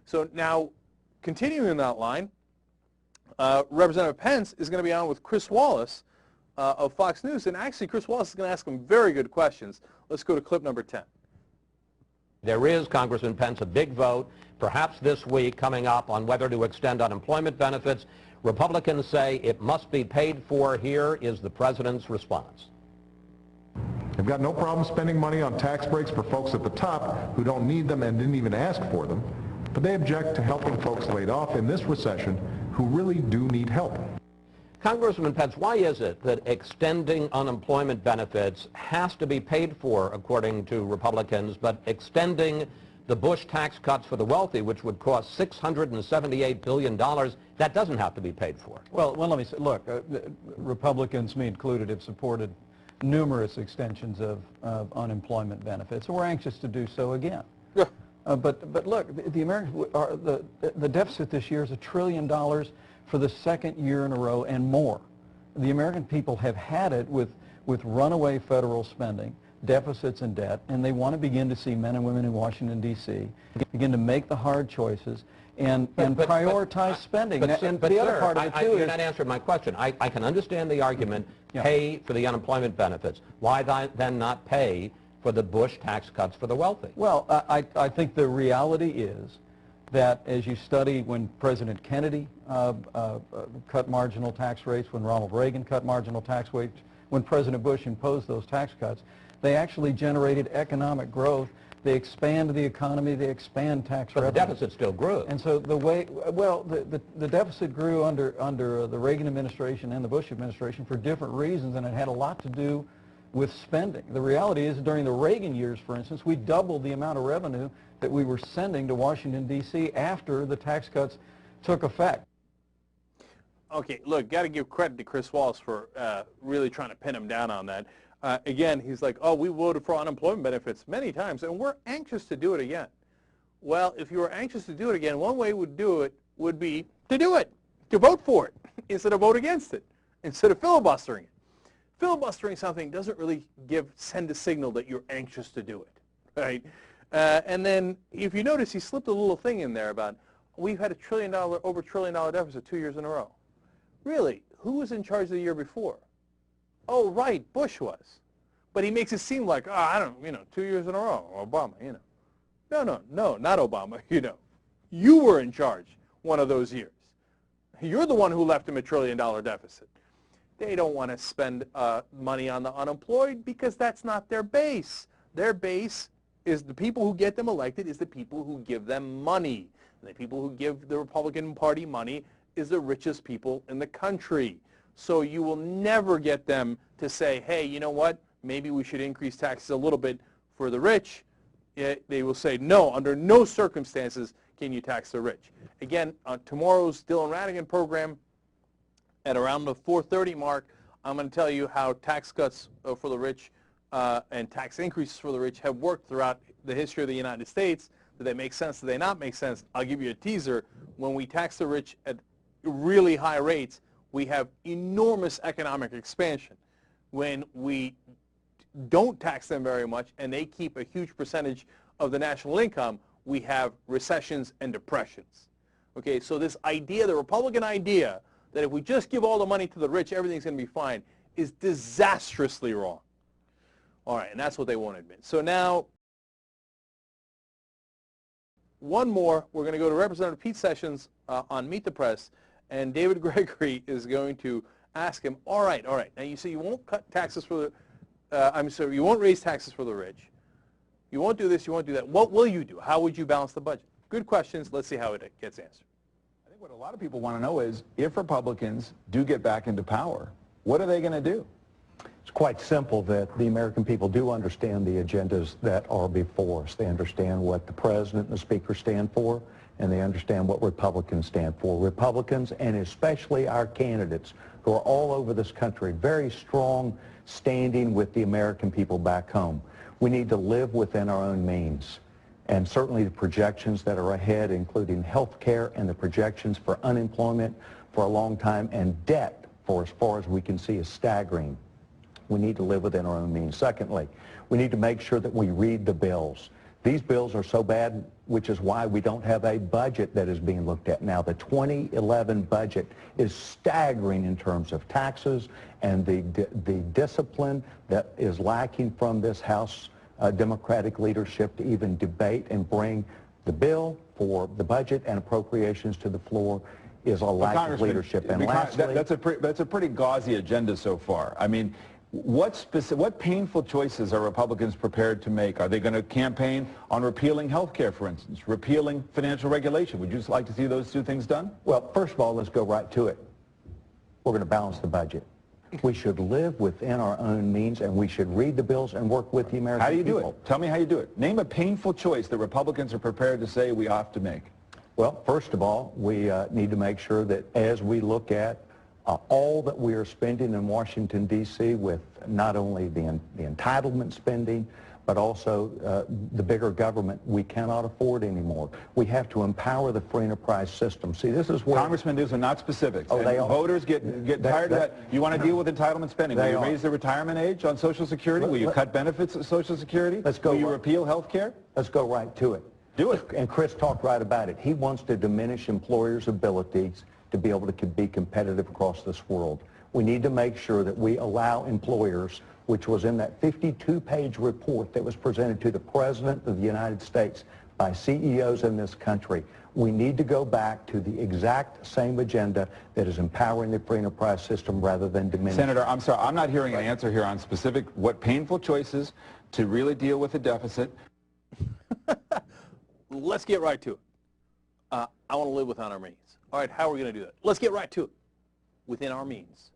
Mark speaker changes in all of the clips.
Speaker 1: So now, continuing that line, Representative Pence is going to be on with Chris Wallace of Fox News, and actually Chris Wallace is going to ask him very good questions. Let's go to clip number 10.
Speaker 2: There is, Congressman Pence, a big vote, perhaps this week, coming up on whether to extend unemployment benefits. Republicans say it must be paid for. Here is the president's response.
Speaker 3: I've got no problem spending money on tax breaks for folks at the top who don't need them and didn't even ask for them, but they object to helping folks laid off in this recession who really do need help.
Speaker 2: Congressman Pence, why is it that extending unemployment benefits has to be paid for, according to Republicans, but extending the Bush tax cuts for the wealthy, which would cost $678 billion, that doesn't have to be paid for?
Speaker 4: Well, let me say, look, Republicans, me included, have supported numerous extensions of unemployment benefits, and we're anxious to do so again.
Speaker 1: Yeah.
Speaker 4: But look, the Americans the deficit this year is $1 trillion for the second year in a row and more. The American people have had it with runaway federal spending, deficits and debt, and they want to begin to see men and women in Washington, D.C. begin to make the hard choices and prioritize spending. And the other part of it, too,
Speaker 2: you're not answering my question. I can understand the argument, pay for the unemployment benefits. Why then not pay for the Bush tax cuts for the wealthy?
Speaker 4: Well, I think the reality is that as you study when President Kennedy cut marginal tax rates, when Ronald Reagan cut marginal tax rates, when President Bush imposed those tax cuts, they actually generated economic growth. They expand the economy, they expand tax revenue.
Speaker 2: But the deficit still grew.
Speaker 4: And so the way, well, the deficit grew under the Reagan administration and the Bush administration for different reasons, and it had a lot to do with spending. The reality is during the Reagan years, for instance, we doubled the amount of revenue that we were sending to Washington, D.C. after the tax cuts took effect.
Speaker 1: Okay, look, got to give credit to Chris Wallace for really trying to pin him down on that. Again, he's like, oh, we voted for unemployment benefits many times, and we're anxious to do it again. Well, if you were anxious to do it again, one way would do it would be to do it, to vote for it, instead of vote against it, instead of filibustering it. Filibustering something doesn't really send a signal that you're anxious to do it, right? And then, if you notice, he slipped a little thing in there about we've had over $1 trillion deficit 2 years in a row. Really? Who was in charge the year before? Oh, right, Bush was. But he makes it seem like, I don't, 2 years in a row, Obama, No, not Obama, You were in charge one of those years. You're the one who left him $1 trillion deficit. They don't want to spend money on the unemployed because that's not their base. Their base is the people who get them elected is the people who give them money. And the people who give the Republican Party money is the richest people in the country. So you will never get them to say, hey, you know what, maybe we should increase taxes a little bit for the rich. They will say, no, under no circumstances can you tax the rich. Again, on tomorrow's Dylan Ratigan program, at around the 4:30 mark, I'm going to tell you how tax cuts for the rich and tax increases for the rich have worked throughout the history of the United States. Do they make sense? Do they not make sense? I'll give you a teaser. When we tax the rich at really high rates, we have enormous economic expansion. When we don't tax them very much and they keep a huge percentage of the national income, we have recessions and depressions. Okay, so this idea, the Republican idea, that if we just give all the money to the rich, everything's going to be fine, is disastrously wrong. All right, and that's what they won't admit. So now, one more. We're going to go to Representative Pete Sessions on Meet the Press, and David Gregory is going to ask him, all right, now you say you won't cut taxes for the, you won't raise taxes for the rich. You won't do this, you won't do that. What will you do? How would you balance the budget? Good questions. Let's see how it gets answered.
Speaker 5: I think what a lot of people want to know is, if Republicans do get back into power, what are they going to do?
Speaker 6: It's quite simple that the American people do understand the agendas that are before us. They understand what the President and the Speaker stand for, and they understand what Republicans stand for. Republicans, and especially our candidates, who are all over this country, very strong standing with the American people back home. We need to live within our own means. And certainly the projections that are ahead, including health care and the projections for unemployment for a long time, and debt, for as far as we can see, is staggering. We need to live within our own means. Secondly, we need to make sure that we read the bills, These bills are so bad, which is why we don't have a budget that is being looked at now. The 2011 budget is staggering in terms of taxes and the discipline that is lacking from this House Democratic leadership to even debate and bring the bill for the budget and appropriations to the floor is a lack of leadership. And lastly,
Speaker 5: that's a pretty gauzy agenda so far. I mean, what painful choices are Republicans prepared to make? Are they going to campaign on repealing health care, for instance, repealing financial regulation? Would you just like to see those two things done?
Speaker 6: well, first of all, let's go right to it. We're going to balance the budget. We should live within our own means, and we should read the bills and work with the American people.
Speaker 5: How do you do it? Tell me how you do it. Name a painful choice that Republicans are prepared to say we have to make.
Speaker 6: Well, first of all, we need to make sure that as we look at all that we are spending in Washington, D.C., with not only the entitlement spending, but also the bigger government, we cannot afford anymore. We have to empower the free enterprise system. See, this is where...
Speaker 5: Congressman, these are not specifics.
Speaker 6: Oh,
Speaker 5: and
Speaker 6: they are.
Speaker 5: Voters get tired of that. You want to deal with entitlement spending. Will you
Speaker 6: are.
Speaker 5: raise the retirement age on Social Security? Will you cut benefits of Social Security?
Speaker 6: Let's go
Speaker 5: Will you
Speaker 6: right-
Speaker 5: repeal health care?
Speaker 6: Let's go right to it.
Speaker 5: Do it.
Speaker 6: And Chris talked right about it. He wants to diminish employers' abilities to be able to be competitive across this world. We need to make sure that we allow employers, which was in that 52-page report that was presented to the President of the United States by CEOs in this country, we need to go back to the exact same agenda that is empowering the free enterprise system rather than diminishing.
Speaker 5: Senator, I'm sorry, I'm not hearing an answer here on specific, what painful choices to really deal with the deficit.
Speaker 1: Let's get right to it. I want to live within our means. All right, how are we going to do that? Let's get right to it. Within our means,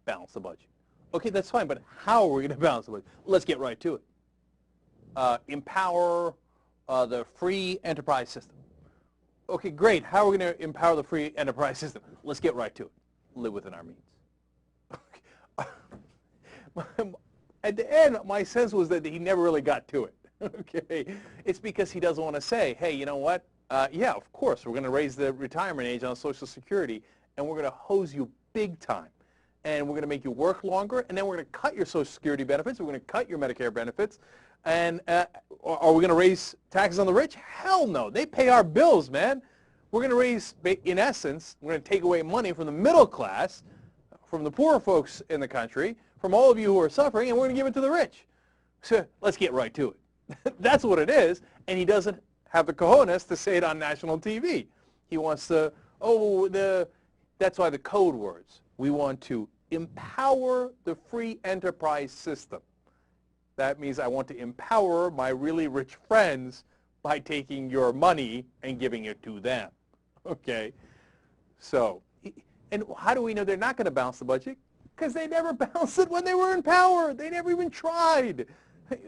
Speaker 1: balance the budget. Okay, that's fine, but how are we going to balance the budget? Let's get right to it. Empower the free enterprise system. Okay, great. How are we going to empower the free enterprise system? Let's get right to it. Live within our means. At the end, my sense was that he never really got to it. Okay, it's because he doesn't want to say, hey, you know what? Yeah, of course, we're going to raise the retirement age on Social Security, and we're going to hose you big time. And we're going to make you work longer, and then we're going to cut your Social Security benefits, we're going to cut your Medicare benefits, and are we going to raise taxes on the rich? Hell no. They pay our bills, man. We're going to raise, in essence, we're going to take away money from the middle class, from the poor folks in the country, from all of you who are suffering, and we're going to give it to the rich. So let's get right to it. That's what it is, and he doesn't have the cojones to say it on national TV. He wants to, that's why the code words. We want to empower the free enterprise system. That means I want to empower my really rich friends by taking your money and giving it to them. Okay? So, and how do we know they're not going to balance the budget? Because they never balanced it when they were in power. They never even tried.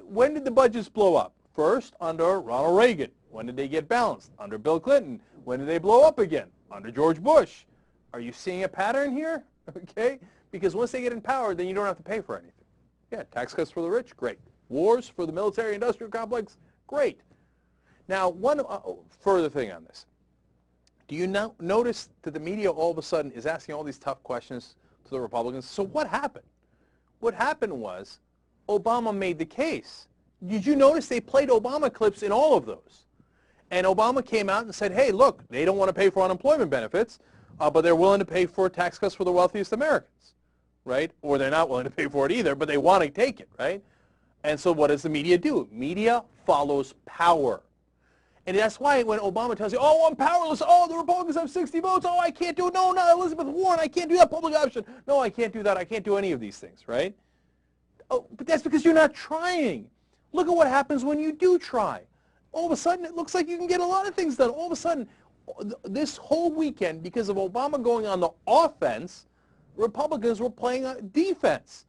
Speaker 1: When did the budgets blow up? First, under Ronald Reagan. When did they get balanced? Under Bill Clinton. When did they blow up again? Under George Bush. Are you seeing a pattern here? Okay? Because once they get in power, then you don't have to pay for anything. Yeah, tax cuts for the rich, great. Wars for the military-industrial complex, great. Now, one further thing on this. Do you notice that the media all of a sudden is asking all these tough questions to the Republicans? So what happened? What happened was Obama made the case. Did you notice they played Obama clips in all of those? And Obama came out and said, hey, look, they don't want to pay for unemployment benefits, but they're willing to pay for tax cuts for the wealthiest Americans, right? Or they're not willing to pay for it either, but they want to take it, right? And so what does the media do? Media follows power. And that's why when Obama tells you, oh, I'm powerless, oh, the Republicans have 60 votes, oh, I can't do it, no, not Elizabeth Warren, I can't do that public option, no, I can't do that, I can't do any of these things, right? Oh, but that's because you're not trying. Look at what happens when you do try. All of a sudden, it looks like you can get a lot of things done. All of a sudden, this whole weekend, because of Obama going on the offense, Republicans were playing defense.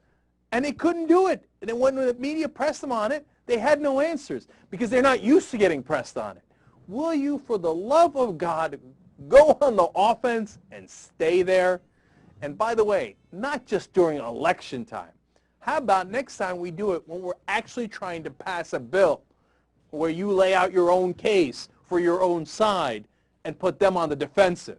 Speaker 1: And they couldn't do it. And then when the media pressed them on it, they had no answers because they're not used to getting pressed on it. Will you, for the love of God, go on the offense and stay there? And by the way, not just during election time. How about next time we do it when we're actually trying to pass a bill where you lay out your own case for your own side and put them on the defensive?